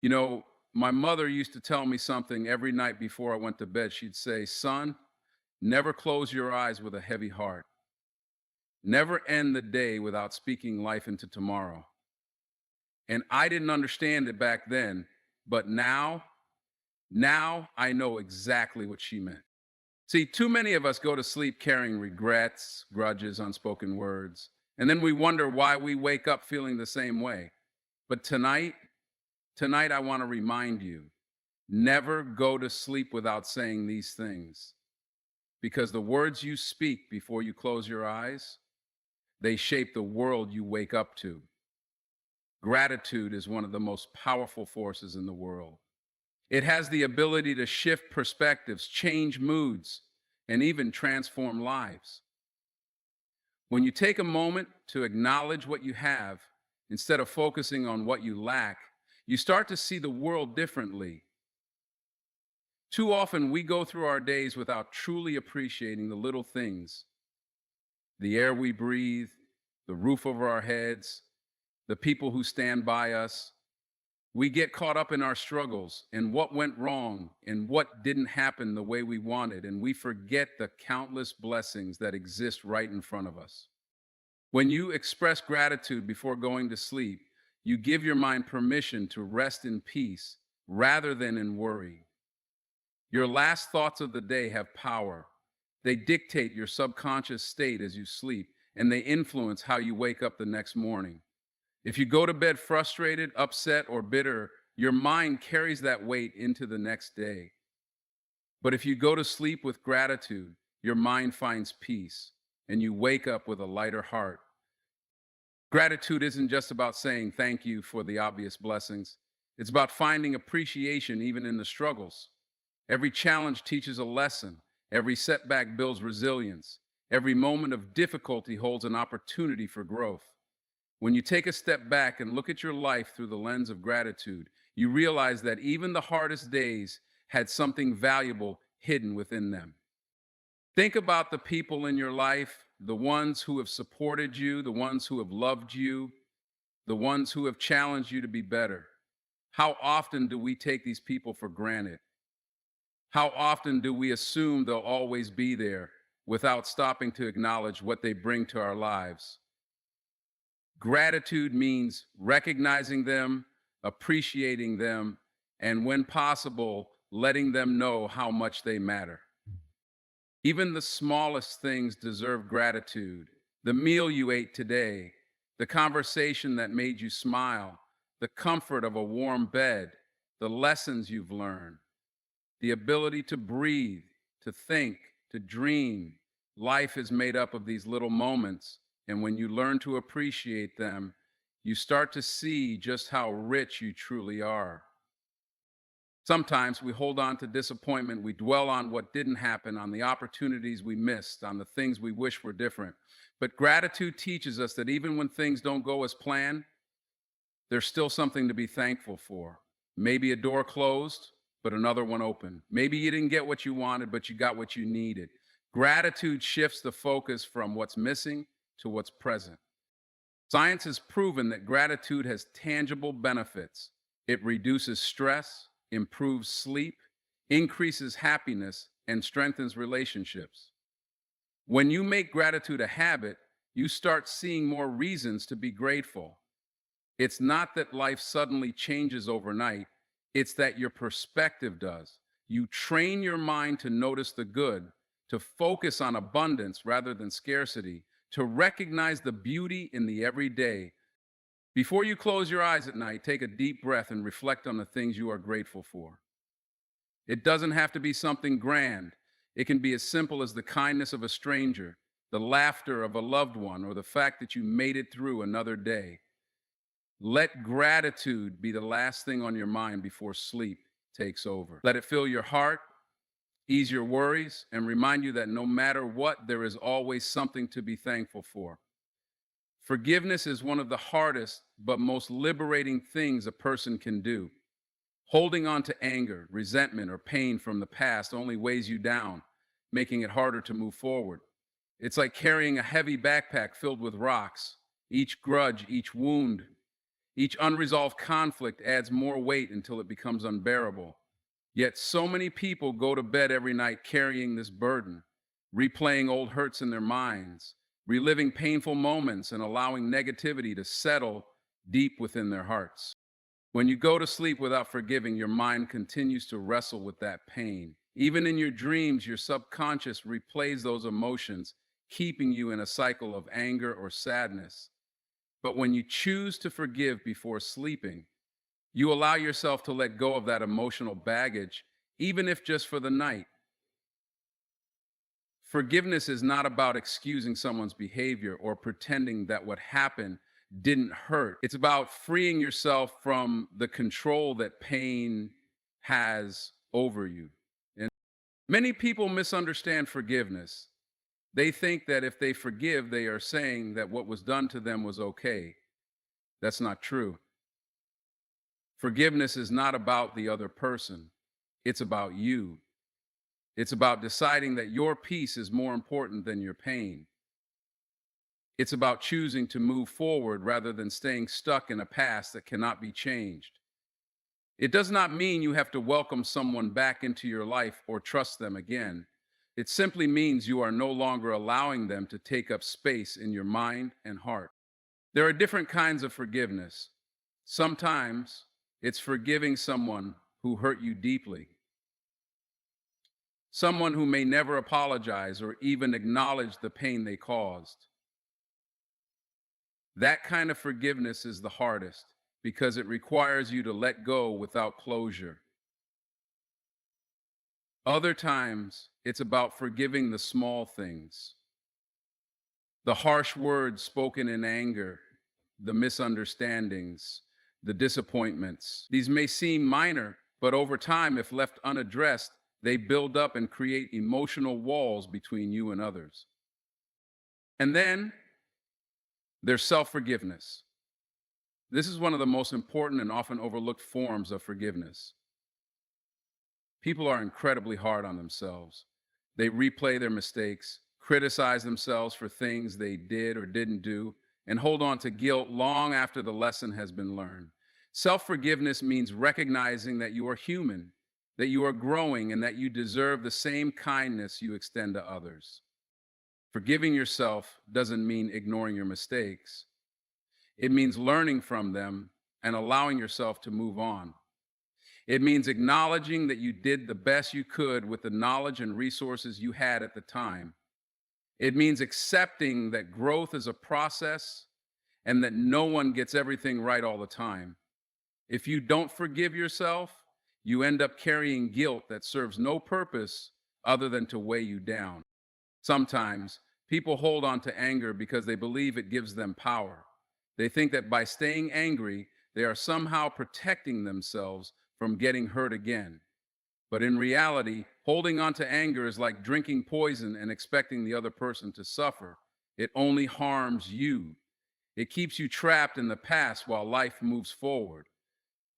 You know, my mother used to tell me something every night before I went to bed. She'd say, "Son, never close your eyes with a heavy heart. Never end the day without speaking life into tomorrow." And I didn't understand it back then, but now I know exactly what she meant. See, too many of us go to sleep carrying regrets, grudges, unspoken words, and then we wonder why we wake up feeling the same way. But tonight I want to remind you, never go to sleep without saying these things, because the words you speak before you close your eyes, they shape the world you wake up to. Gratitude is one of the most powerful forces in the world. It has the ability to shift perspectives, change moods, and even transform lives. When you take a moment to acknowledge what you have instead of focusing on what you lack, you start to see the world differently. Too often, we go through our days without truly appreciating the little things: the air we breathe, the roof over our heads, the people who stand by us. We get caught up in our struggles and what went wrong and what didn't happen the way we wanted, and we forget the countless blessings that exist right in front of us. When you express gratitude before going to sleep, you give your mind permission to rest in peace rather than in worry. Your last thoughts of the day have power. They dictate your subconscious state as you sleep, and they influence how you wake up the next morning. If you go to bed frustrated, upset, or bitter, your mind carries that weight into the next day. But if you go to sleep with gratitude, your mind finds peace, and you wake up with a lighter heart. Gratitude isn't just about saying thank you for the obvious blessings. It's about finding appreciation even in the struggles. Every challenge teaches a lesson. Every setback builds resilience. Every moment of difficulty holds an opportunity for growth. When you take a step back and look at your life through the lens of gratitude, you realize that even the hardest days had something valuable hidden within them. Think about the people in your life, the ones who have supported you, the ones who have loved you, the ones who have challenged you to be better. How often do we take these people for granted? How often do we assume they'll always be there without stopping to acknowledge what they bring to our lives? Gratitude means recognizing them, appreciating them, and when possible, letting them know how much they matter. Even the smallest things deserve gratitude. The meal you ate today, the conversation that made you smile, the comfort of a warm bed, the lessons you've learned, the ability to breathe, to think, to dream. Life is made up of these little moments, and when you learn to appreciate them, you start to see just how rich you truly are. Sometimes we hold on to disappointment. We dwell on what didn't happen, on the opportunities we missed, on the things we wish were different. But gratitude teaches us that even when things don't go as planned, there's still something to be thankful for. Maybe a door closed, but another one open. Maybe you didn't get what you wanted, but you got what you needed. Gratitude shifts the focus from what's missing to what's present. Science has proven that gratitude has tangible benefits. It reduces stress, improves sleep, increases happiness, and strengthens relationships. When you make gratitude a habit, you start seeing more reasons to be grateful. It's not that life suddenly changes overnight, it's that your perspective does. You train your mind to notice the good, to focus on abundance rather than scarcity, to recognize the beauty in the everyday. Before you close your eyes at night, take a deep breath and reflect on the things you are grateful for. It doesn't have to be something grand. It can be as simple as the kindness of a stranger, the laughter of a loved one, or the fact that you made it through another day. Let gratitude be the last thing on your mind before sleep takes over. Let it fill your heart, ease your worries, and remind you that no matter what, there is always something to be thankful for. Forgiveness is one of the hardest but most liberating things a person can do. Holding on to anger, resentment, or pain from the past only weighs you down, making it harder to move forward. It's like carrying a heavy backpack filled with rocks. Each grudge, each wound, Each unresolved conflict adds more weight until it becomes unbearable. Yet so many people go to bed every night carrying this burden, replaying old hurts in their minds, reliving painful moments, and allowing negativity to settle deep within their hearts. When you go to sleep without forgiving, your mind continues to wrestle with that pain. Even in your dreams, your subconscious replays those emotions, keeping you in a cycle of anger or sadness. But when you choose to forgive before sleeping, you allow yourself to let go of that emotional baggage, even if just for the night. Forgiveness is not about excusing someone's behavior or pretending that what happened didn't hurt. It's about freeing yourself from the control that pain has over you. And many people misunderstand forgiveness. They think that if they forgive, they are saying that what was done to them was okay. That's not true. Forgiveness is not about the other person, it's about you. It's about deciding that your peace is more important than your pain. It's about choosing to move forward rather than staying stuck in a past that cannot be changed. It does not mean you have to welcome someone back into your life or trust them again. It simply means you are no longer allowing them to take up space in your mind and heart. There are different kinds of forgiveness. Sometimes it's forgiving someone who hurt you deeply, someone who may never apologize or even acknowledge the pain they caused. That kind of forgiveness is the hardest because it requires you to let go without closure. Other times, it's about forgiving the small things, the harsh words spoken in anger, the misunderstandings, the disappointments. These may seem minor, but over time, if left unaddressed, they build up and create emotional walls between you and others. And then there's self forgiveness. This is one of the most important and often overlooked forms of forgiveness. People are incredibly hard on themselves. They replay their mistakes, criticize themselves for things they did or didn't do, and hold on to guilt long after the lesson has been learned. Self forgiveness means recognizing that you are human, that you are growing, and that you deserve the same kindness you extend to others. Forgiving yourself doesn't mean ignoring your mistakes, it means learning from them and allowing yourself to move on. It means acknowledging that you did the best you could with the knowledge and resources you had at the time. It means accepting that growth is a process and that no one gets everything right all the time. If you don't forgive yourself, you end up carrying guilt that serves no purpose other than to weigh you down. Sometimes people hold on to anger because they believe it gives them power. They think that by staying angry, they are somehow protecting themselves from getting hurt again. But in reality, holding on to anger is like drinking poison and expecting the other person to suffer. It only harms you. It keeps you trapped in the past while life moves forward.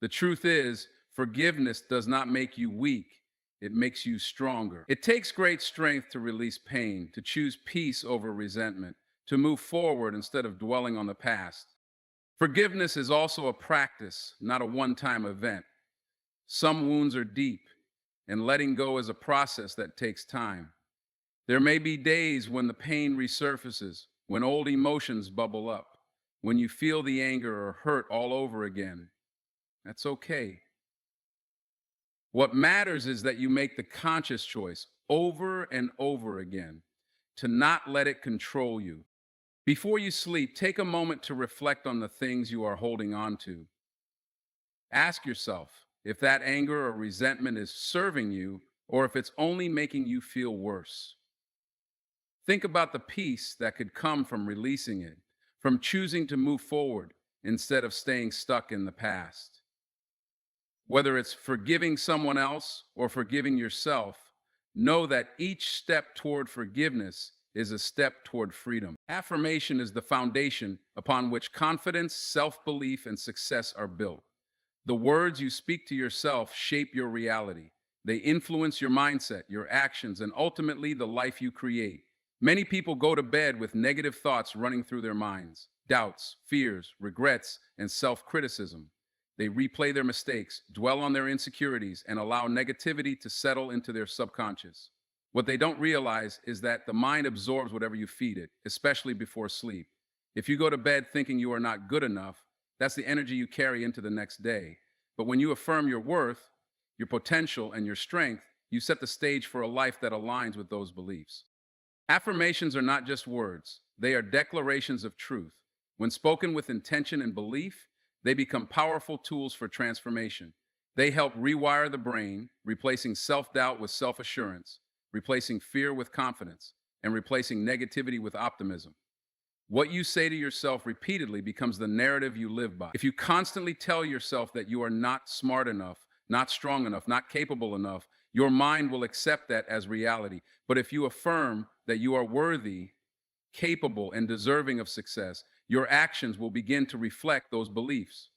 The truth is, forgiveness does not make you weak, it makes you stronger. It takes great strength to release pain, to choose peace over resentment, to move forward instead of dwelling on the past. Forgiveness is also a practice, not a one time event. Some wounds are deep, and letting go is a process that takes time. There may be days when the pain resurfaces, when old emotions bubble up, when you feel the anger or hurt all over again. That's okay. What matters is that you make the conscious choice over and over again to not let it control you. Before you sleep, take a moment to reflect on the things you are holding on to. Ask yourself if that anger or resentment is serving you or if it's only making you feel worse. Think about the peace that could come from releasing it, from choosing to move forward instead of staying stuck in the past. Whether it's forgiving someone else or forgiving yourself, know that each step toward forgiveness is a step toward freedom. Affirmation is the foundation upon which confidence, self belief, and success are built. The words you speak to yourself shape your reality. They influence your mindset, your actions, and ultimately the life you create. Many people go to bed with negative thoughts running through their minds. doubts, fears, regrets, and self criticism. They replay their mistakes, dwell on their insecurities, and allow negativity to settle into their subconscious. What they don't realize is that the mind absorbs whatever you feed it, especially before sleep. If you go to bed thinking you are not good enough, that's the energy you carry into the next day. But when you affirm your worth, your potential, and your strength, you set the stage for a life that aligns with those beliefs. Affirmations are not just words, they are declarations of truth. When spoken with intention and belief, they become powerful tools for transformation. They help rewire the brain, replacing self doubt with self assurance, replacing fear with confidence, and replacing negativity with optimism. What you say to yourself repeatedly becomes the narrative you live by. If you constantly tell yourself that you are not smart enough, not strong enough, not capable enough, your mind will accept that as reality. But if you affirm that you are worthy, capable, and deserving of success, your actions will begin to reflect those beliefs.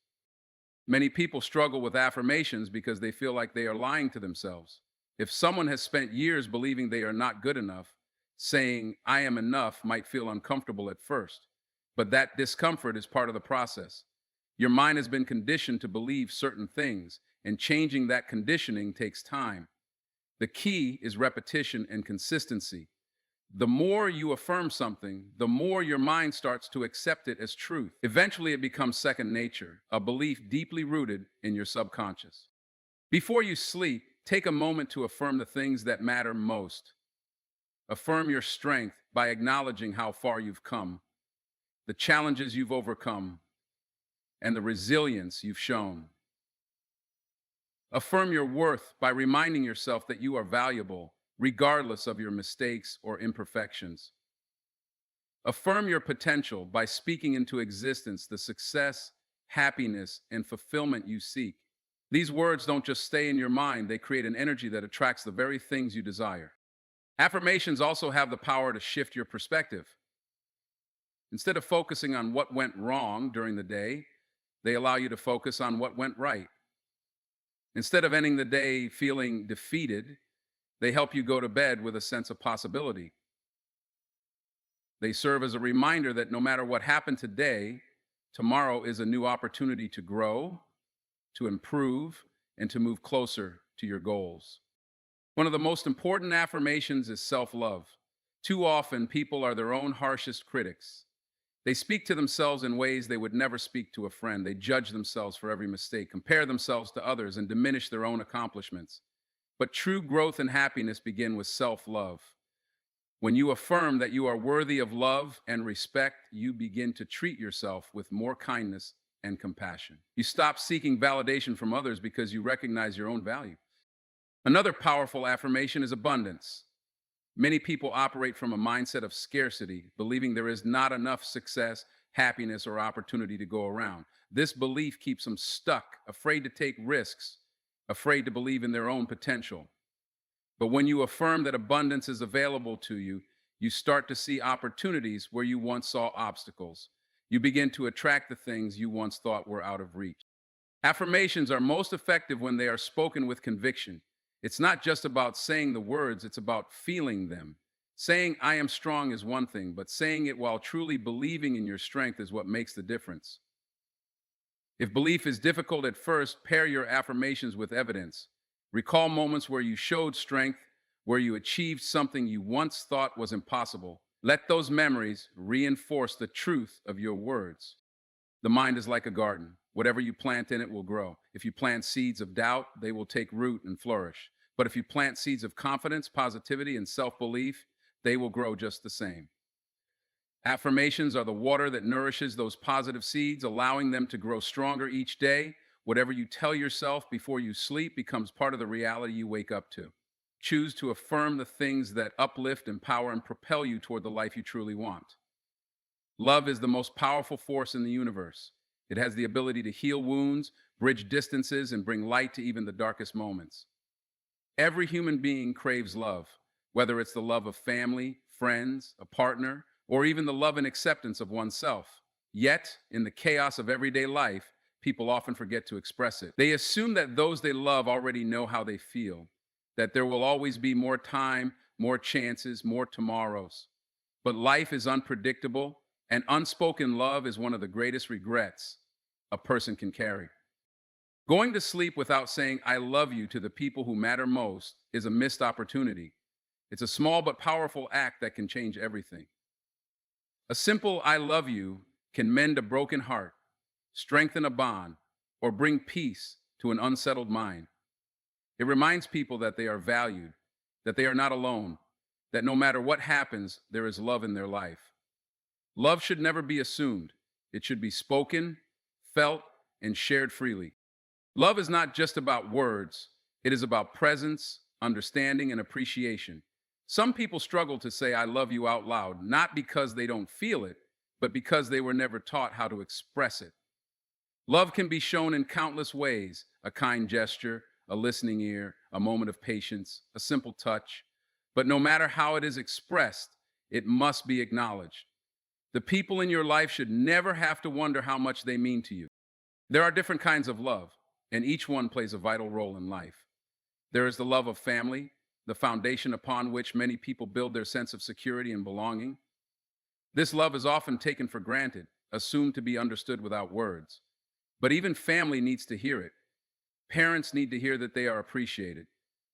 Many people struggle with affirmations because they feel like they are lying to themselves. If someone has spent years believing they are not good enough, saying, I am enough might feel uncomfortable at first, but that discomfort is part of the process. Your mind has been conditioned to believe certain things, and changing that conditioning takes time. The key is repetition and consistency. The more you affirm something, the more your mind starts to accept it as truth. Eventually, it becomes second nature, a belief deeply rooted in your subconscious. Before you sleep, take a moment to affirm the things that matter most. Affirm your strength by acknowledging how far you've come, the challenges you've overcome, and the resilience you've shown. Affirm your worth by reminding yourself that you are valuable, regardless of your mistakes or imperfections. Affirm your potential by speaking into existence the success, happiness, and fulfillment you seek. These words don't just stay in your mind, they create an energy that attracts the very things you desire. Affirmations also have the power to shift your perspective. Instead of focusing on what went wrong during the day, they allow you to focus on what went right. Instead of ending the day feeling defeated, they help you go to bed with a sense of possibility. They serve as a reminder that no matter what happened today, tomorrow is a new opportunity to grow, to improve, and to move closer to your goals. One of the most important affirmations is self love. Too often, people are their own harshest critics. They speak to themselves in ways they would never speak to a friend. They judge themselves for every mistake, compare themselves to others, and diminish their own accomplishments. But true growth and happiness begin with self love. When you affirm that you are worthy of love and respect, you begin to treat yourself with more kindness and compassion. You stop seeking validation from others because you recognize your own value. Another powerful affirmation is abundance. Many people operate from a mindset of scarcity, believing there is not enough success, happiness, or opportunity to go around. This belief keeps them stuck, afraid to take risks, afraid to believe in their own potential. But when you affirm that abundance is available to you, you start to see opportunities where you once saw obstacles. You begin to attract the things you once thought were out of reach. Affirmations are most effective when they are spoken with conviction. It's not just about saying the words, it's about feeling them. Saying I am strong is one thing, but saying it while truly believing in your strength is what makes the difference. If belief is difficult at first, pair your affirmations with evidence. Recall moments where you showed strength, where you achieved something you once thought was impossible. Let those memories reinforce the truth of your words. The mind is like a garden. Whatever you plant in it will grow. If you plant seeds of doubt, they will take root and flourish. But if you plant seeds of confidence, positivity, and self belief, they will grow just the same. Affirmations are the water that nourishes those positive seeds, allowing them to grow stronger each day. Whatever you tell yourself before you sleep becomes part of the reality you wake up to. Choose to affirm the things that uplift, empower, and propel you toward the life you truly want. Love is the most powerful force in the universe. It has the ability to heal wounds, bridge distances, and bring light to even the darkest moments. Every human being craves love, whether it's the love of family, friends, a partner, or even the love and acceptance of oneself. Yet, in the chaos of everyday life, people often forget to express it. They assume that those they love already know how they feel, that there will always be more time, more chances, more tomorrows. But life is unpredictable, And unspoken love is one of the greatest regrets a person can carry. Going to sleep without saying, I love you to the people who matter most is a missed opportunity. It's a small but powerful act that can change everything. A simple I love you can mend a broken heart, strengthen a bond, or bring peace to an unsettled mind. It reminds people that they are valued, that they are not alone, that no matter what happens, there is love in their life. Love should never be assumed. It should be spoken, felt, and shared freely. Love is not just about words, it is about presence, understanding, and appreciation. Some people struggle to say, I love you out loud, not because they don't feel it, but because they were never taught how to express it. Love can be shown in countless ways: a kind gesture, a listening ear, a moment of patience, a simple touch. But no matter how it is expressed, it must be acknowledged. The people in your life should never have to wonder how much they mean to you. There are different kinds of love, and each one plays a vital role in life. There is the love of family, the foundation upon which many people build their sense of security and belonging. This love is often taken for granted, assumed to be understood without words. But even family needs to hear it. Parents need to hear that they are appreciated.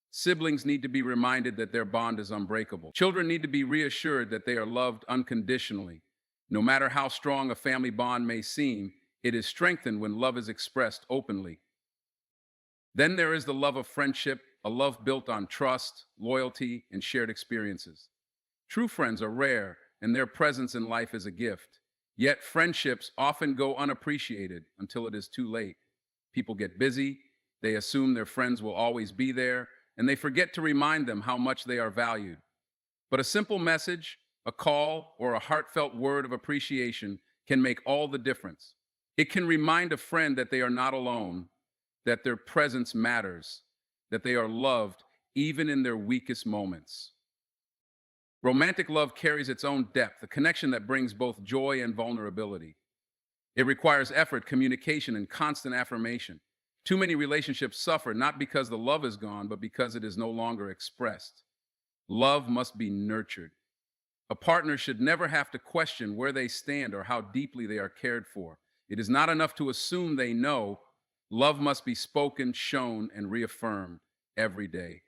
Siblings need to be reminded that their bond is unbreakable. Children need to be reassured that they are loved unconditionally. No matter how strong a family bond may seem, it is strengthened when love is expressed openly. Then there is the love of friendship, a love built on trust, loyalty, and shared experiences. True friends are rare, and their presence in life is a gift. Yet friendships often go unappreciated until it is too late. People get busy, they assume their friends will always be there, and they forget to remind them how much they are valued. But a simple message, a call, or a heartfelt word of appreciation can make all the difference. It can remind a friend that they are not alone, that their presence matters, that they are loved even in their weakest moments. Romantic love carries its own depth, a connection that brings both joy and vulnerability. It requires effort, communication, and constant affirmation. Too many relationships suffer not because the love is gone, but because it is no longer expressed. Love must be nurtured. A partner should never have to question where they stand or how deeply they are cared for. It is not enough to assume they know. Love must be spoken, shown, and reaffirmed every day.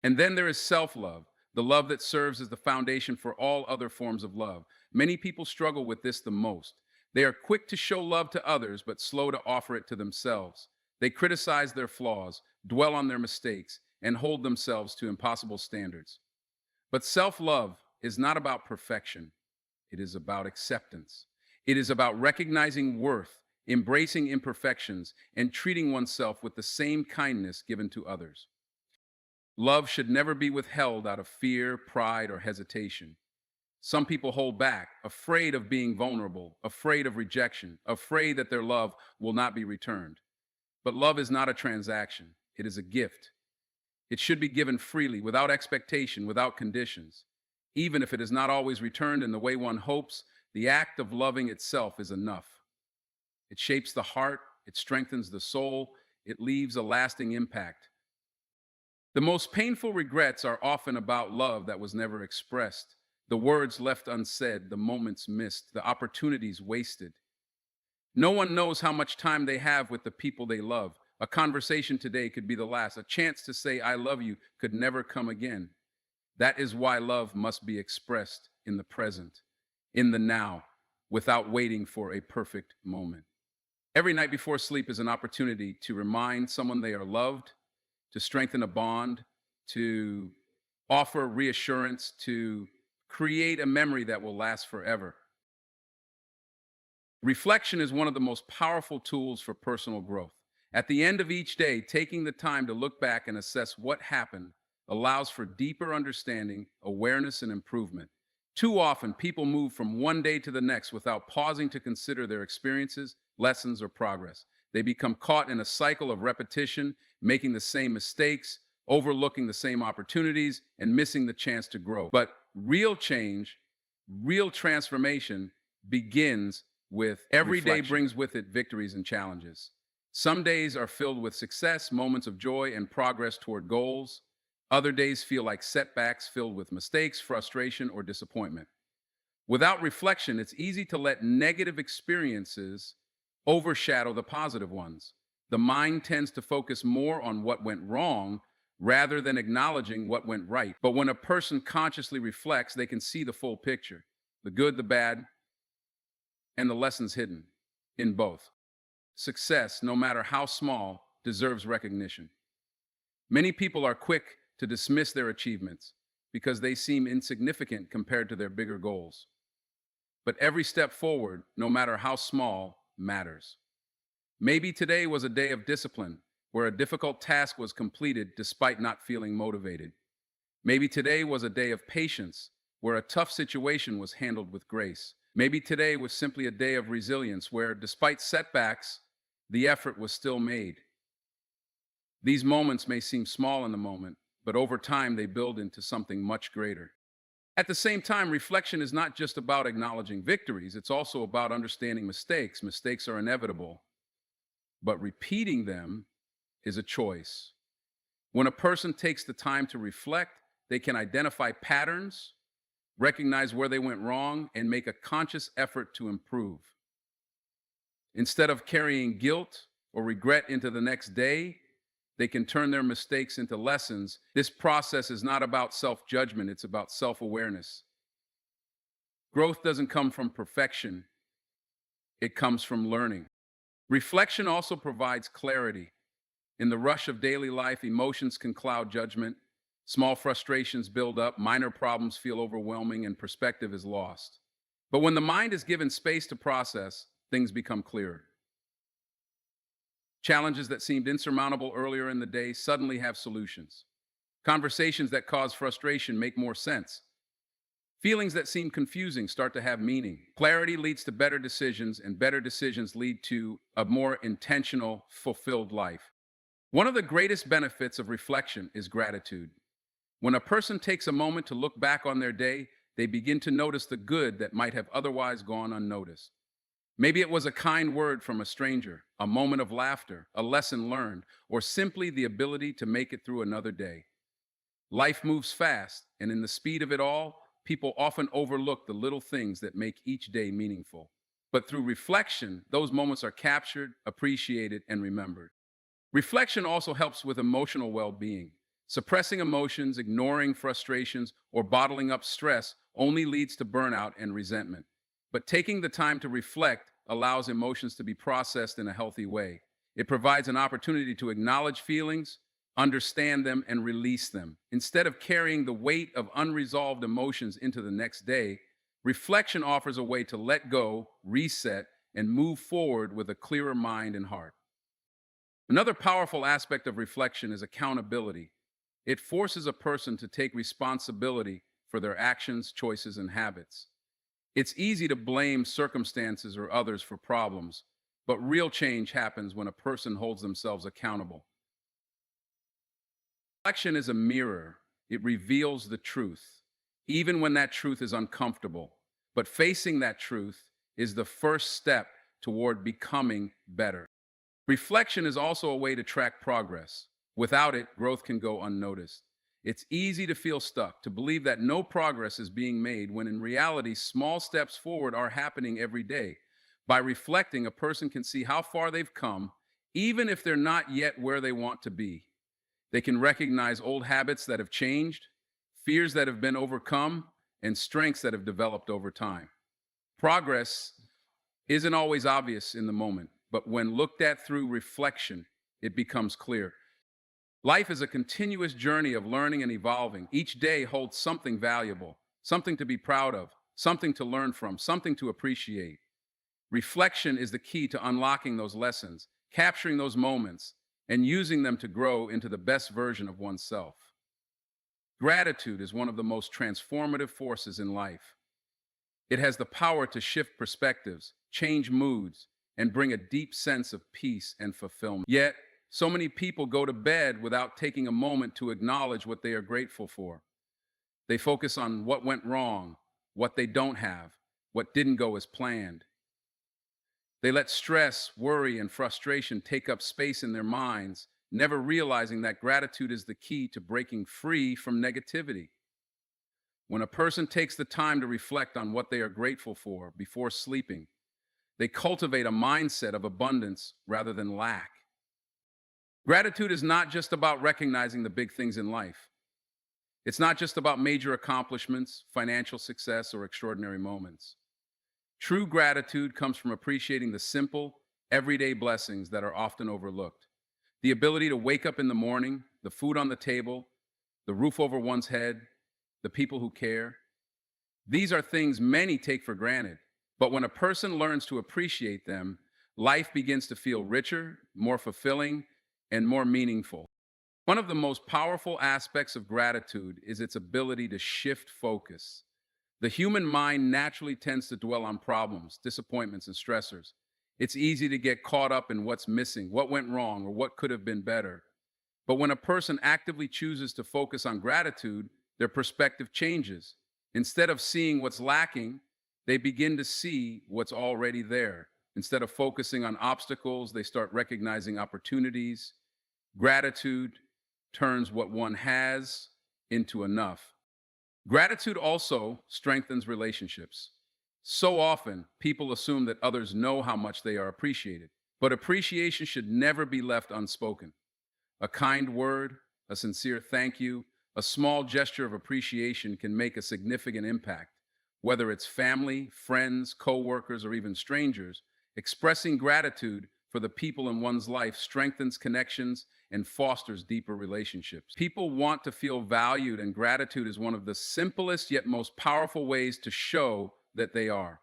And then there is self love, the love that serves as the foundation for all other forms of love. Many people struggle with this the most. They are quick to show love to others, but slow to offer it to themselves. They criticize their flaws, dwell on their mistakes, and hold themselves to impossible standards. But self love is not about perfection, it is about acceptance. It is about recognizing worth, embracing imperfections, and treating oneself with the same kindness given to others. Love should never be withheld out of fear, pride, or hesitation. Some people hold back, afraid of being vulnerable, afraid of rejection, afraid that their love will not be returned. But love is not a transaction, it is a gift. It should be given freely, without expectation, without conditions. Even if it is not always returned in the way one hopes, the act of loving itself is enough. It shapes the heart, it strengthens the soul, it leaves a lasting impact. The most painful regrets are often about love that was never expressed, the words left unsaid, the moments missed, the opportunities wasted. No one knows how much time they have with the people they love. A conversation today could be the last. A chance to say, I love you, could never come again. That is why love must be expressed in the present, in the now, without waiting for a perfect moment. Every night before sleep is an opportunity to remind someone they are loved, to strengthen a bond, to offer reassurance, to create a memory that will last forever. Reflection is one of the most powerful tools for personal growth. At the end of each day, taking the time to look back and assess what happened allows for deeper understanding, awareness, and improvement. Too often, people move from one day to the next without pausing to consider their experiences, lessons, or progress. They become caught in a cycle of repetition, making the same mistakes, overlooking the same opportunities, and missing the chance to grow. But real change, real transformation begins with every day brings with it victories and challenges. Some days are filled with success, moments of joy, and progress toward goals. Other days feel like setbacks filled with mistakes, frustration, or disappointment. Without reflection, it's easy to let negative experiences overshadow the positive ones. The mind tends to focus more on what went wrong rather than acknowledging what went right. But when a person consciously reflects, they can see the full picture, the good, the bad, and the lessons hidden in both. Success, no matter how small, deserves recognition. Many people are quick to dismiss their achievements because they seem insignificant compared to their bigger goals. But every step forward, no matter how small, matters. Maybe today was a day of discipline, where a difficult task was completed despite not feeling motivated. Maybe today was a day of patience, where a tough situation was handled with grace. Maybe today was simply a day of resilience, where despite setbacks, the effort was still made. These moments may seem small in the moment, but over time they build into something much greater. At the same time, reflection is not just about acknowledging victories, it's also about understanding mistakes. Mistakes are inevitable, but repeating them is a choice. When a person takes the time to reflect, they can identify patterns, recognize where they went wrong, and make a conscious effort to improve. Instead of carrying guilt or regret into the next day, they can turn their mistakes into lessons. This process is not about self judgment, it's about self awareness. Growth doesn't come from perfection, it comes from learning. Reflection also provides clarity. In the rush of daily life, emotions can cloud judgment. Small frustrations build up, minor problems feel overwhelming, and perspective is lost. But when the mind is given space to process, things become clearer. Challenges that seemed insurmountable earlier in the day suddenly have solutions. Conversations that cause frustration make more sense. Feelings that seem confusing start to have meaning. Clarity leads to better decisions, and better decisions lead to a more intentional, fulfilled life. One of the greatest benefits of reflection is gratitude. When a person takes a moment to look back on their day, they begin to notice the good that might have otherwise gone unnoticed. Maybe it was a kind word from a stranger, a moment of laughter, a lesson learned, or simply the ability to make it through another day. Life moves fast, and in the speed of it all, people often overlook the little things that make each day meaningful. But through reflection, those moments are captured, appreciated, and remembered. Reflection also helps with emotional well being. Suppressing emotions, ignoring frustrations, or bottling up stress only leads to burnout and resentment. But taking the time to reflect allows emotions to be processed in a healthy way. It provides an opportunity to acknowledge feelings, understand them, and release them. Instead of carrying the weight of unresolved emotions into the next day, reflection offers a way to let go, reset, and move forward with a clearer mind and heart. Another powerful aspect of reflection is accountability. It forces a person to take responsibility for their actions, choices, and habits. It's easy to blame circumstances or others for problems, but real change happens when a person holds themselves accountable. Reflection is a mirror. It reveals the truth, even when that truth is uncomfortable. But facing that truth is the first step toward becoming better. Reflection is also a way to track progress. Without it, growth can go unnoticed. It's easy to feel stuck, to believe that no progress is being made, when in reality, small steps forward are happening every day. By reflecting, a person can see how far they've come, even if they're not yet where they want to be. They can recognize old habits that have changed, fears that have been overcome, and strengths that have developed over time. Progress isn't always obvious in the moment, but when looked at through reflection, it becomes clear. Life is a continuous journey of learning and evolving. Each day holds something valuable, something to be proud of, something to learn from, something to appreciate. Reflection is the key to unlocking those lessons, capturing those moments, and using them to grow into the best version of oneself. Gratitude is one of the most transformative forces in life. It has the power to shift perspectives, change moods, and bring a deep sense of peace and fulfillment. Yet, so many people go to bed without taking a moment to acknowledge what they are grateful for. They focus on what went wrong, what they don't have, what didn't go as planned. They let stress, worry, and frustration take up space in their minds, never realizing that gratitude is the key to breaking free from negativity. When a person takes the time to reflect on what they are grateful for before sleeping, they cultivate a mindset of abundance rather than lack. Gratitude is not just about recognizing the big things in life. It's not just about major accomplishments, financial success, or extraordinary moments. True gratitude comes from appreciating the simple, everyday blessings that are often overlooked. The ability to wake up in the morning, the food on the table, the roof over one's head, the people who care. These are things many take for granted. But when a person learns to appreciate them, life begins to feel richer, more fulfilling, and more meaningful. One of the most powerful aspects of gratitude is its ability to shift focus. The human mind naturally tends to dwell on problems, disappointments, and stressors. It's easy to get caught up in what's missing, what went wrong, or what could have been better. But when a person actively chooses to focus on gratitude, their perspective changes. Instead of seeing what's lacking, they begin to see what's already there. Instead of focusing on obstacles, they start recognizing opportunities. Gratitude turns what one has into enough. Gratitude also strengthens relationships. So often, people assume that others know how much they are appreciated, but appreciation should never be left unspoken. A kind word, a sincere thank you, a small gesture of appreciation can make a significant impact. Whether it's family, friends, coworkers, or even strangers, expressing gratitude for the people in one's life strengthens connections and fosters deeper relationships. People want to feel valued, and gratitude is one of the simplest yet most powerful ways to show that they are.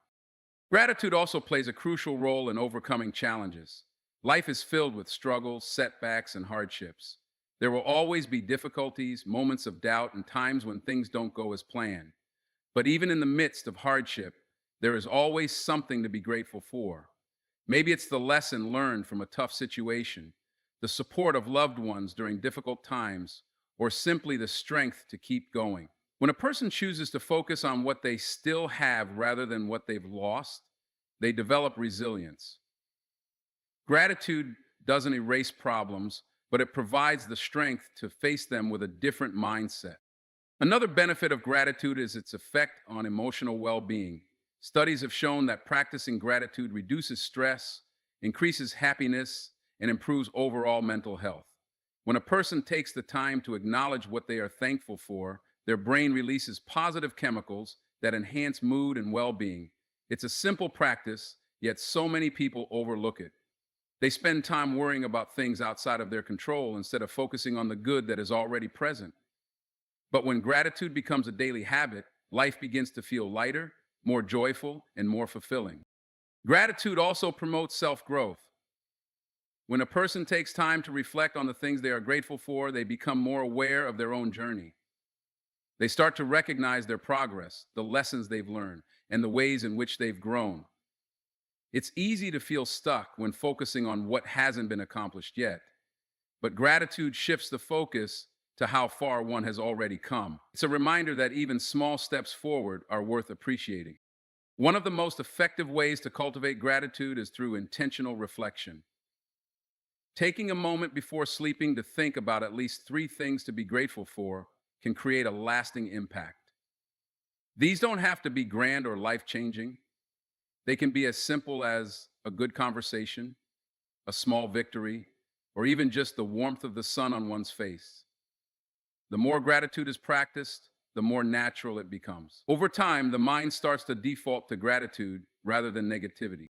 Gratitude also plays a crucial role in overcoming challenges. Life is filled with struggles, setbacks, and hardships. There will always be difficulties, moments of doubt, and times when things don't go as planned. But even in the midst of hardship, there is always something to be grateful for. Maybe it's the lesson learned from a tough situation, the support of loved ones during difficult times, or simply the strength to keep going. When a person chooses to focus on what they still have rather than what they've lost, they develop resilience. Gratitude doesn't erase problems, but it provides the strength to face them with a different mindset. Another benefit of gratitude is its effect on emotional well being. Studies have shown that practicing gratitude reduces stress, increases happiness, and improves overall mental health. When a person takes the time to acknowledge what they are thankful for, their brain releases positive chemicals that enhance mood and well being. It's a simple practice, yet so many people overlook it. They spend time worrying about things outside of their control instead of focusing on the good that is already present. But when gratitude becomes a daily habit, life begins to feel lighter, more joyful, and more fulfilling. Gratitude also promotes self growth. When a person takes time to reflect on the things they are grateful for, they become more aware of their own journey. They start to recognize their progress, the lessons they've learned, and the ways in which they've grown. It's easy to feel stuck when focusing on what hasn't been accomplished yet, but gratitude shifts the focus to how far one has already come. It's a reminder that even small steps forward are worth appreciating. One of the most effective ways to cultivate gratitude is through intentional reflection. Taking a moment before sleeping to think about at least three things to be grateful for can create a lasting impact. These don't have to be grand or life changing. They can be as simple as a good conversation, a small victory, or even just the warmth of the sun on one's face. The more gratitude is practiced, the more natural it becomes. Over time, the mind starts to default to gratitude rather than negativity.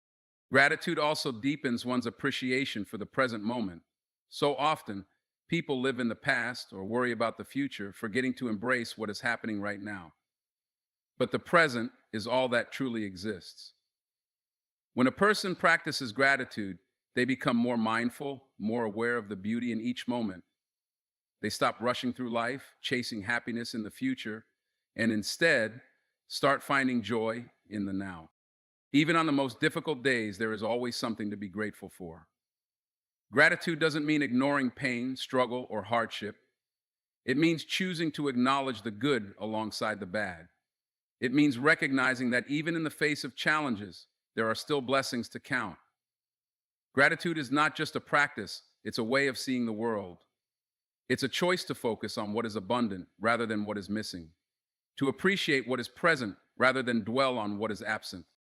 Gratitude also deepens one's appreciation for the present moment. So often, people live in the past or worry about the future, forgetting to embrace what is happening right now. But the present is all that truly exists. When a person practices gratitude, they become more mindful, more aware of the beauty in each moment. They stop rushing through life, chasing happiness in the future, and instead start finding joy in the now. Even on the most difficult days, there is always something to be grateful for. Gratitude doesn't mean ignoring pain, struggle, or hardship. It means choosing to acknowledge the good alongside the bad. It means recognizing that even in the face of challenges, there are still blessings to count. Gratitude is not just a practice, it's a way of seeing the world. It's a choice to focus on what is abundant rather than what is missing, to appreciate what is present rather than dwell on what is absent.